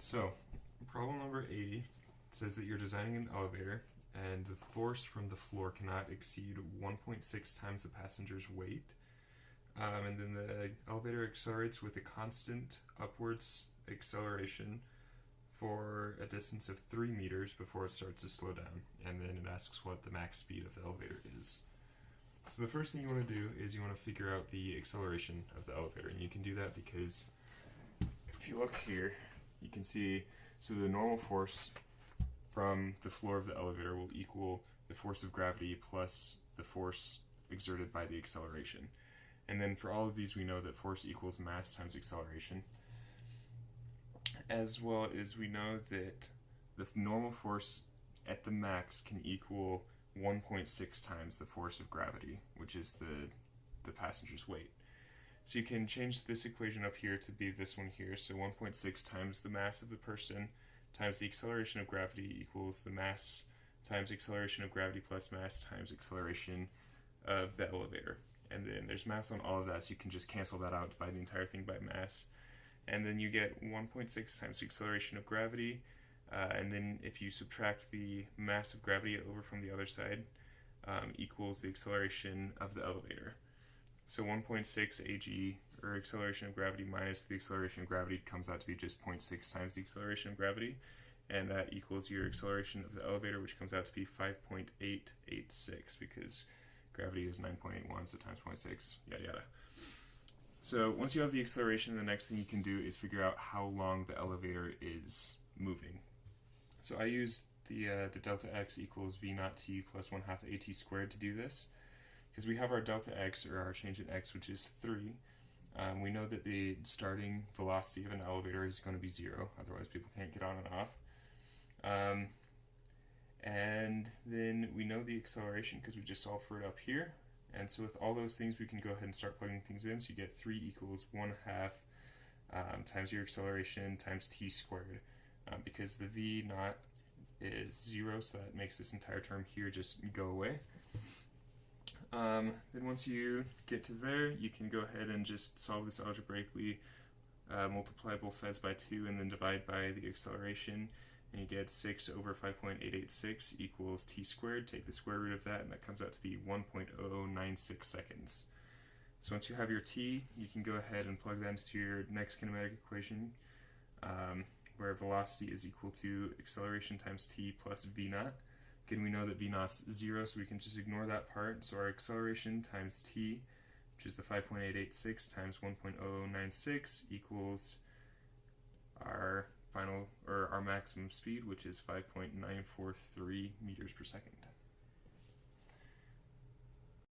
So, problem number 80 says that you're designing an elevator and the force from the floor cannot exceed 1.6 times the passenger's weight. And then the elevator accelerates with a constant upwards acceleration for a distance of 3 meters before it starts to slow down. And then it asks what the max speed of the elevator is. So the first thing you want to do is you want to figure out the acceleration of the elevator. And you can do that because if you look here, you can see, so the normal force from the floor of the elevator will equal the force of gravity plus the force exerted by the acceleration. And then for all of these, we know that force equals mass times acceleration. As well as we know that the normal force at the max can equal 1.6 times the force of gravity, which is the passenger's weight. So you can change this equation up here to be this one here. So 1.6 times the mass of the person times the acceleration of gravity equals the mass times acceleration of gravity plus mass times acceleration of the elevator. And then there's mass on all of that, so you can just cancel that out, divide the entire thing by mass. And then you get 1.6 times the acceleration of gravity. And then if you subtract the mass of gravity over from the other side, equals the acceleration of the elevator. So 1.6 ag, or acceleration of gravity, minus the acceleration of gravity comes out to be just 0.6 times the acceleration of gravity. And that equals your acceleration of the elevator, which comes out to be 5.886, because gravity is 9.81, so times 0.6, yada yada. So once you have the acceleration, the next thing you can do is figure out how long the elevator is moving. So I used the delta x equals v naught t plus 1/2 at squared to do this, because we have our delta x, or our change in x, which is 3. We know that the starting velocity of an elevator is going to be 0, otherwise people can't get on and off. And then we know the acceleration because we just solved for it up here. And so with all those things, we can go ahead and start plugging things in. So you get 3 equals 1/2 times your acceleration times t squared, because the v naught is 0, so that makes this entire term here just go away. Then once you get to there, you can go ahead and just solve this algebraically, multiply both sides by 2, and then divide by the acceleration, and you get 6 over 5.886 equals t squared. Take the square root of that, and that comes out to be 1.096 seconds. So once you have your t, you can go ahead and plug that into your next kinematic equation, where velocity is equal to acceleration times t plus v naught. Again, we know that v naught's 0, so we can just ignore that part. So our acceleration times t, which is the 5.886 times 1.096, equals our final, or our maximum speed, which is 5.943 meters per second.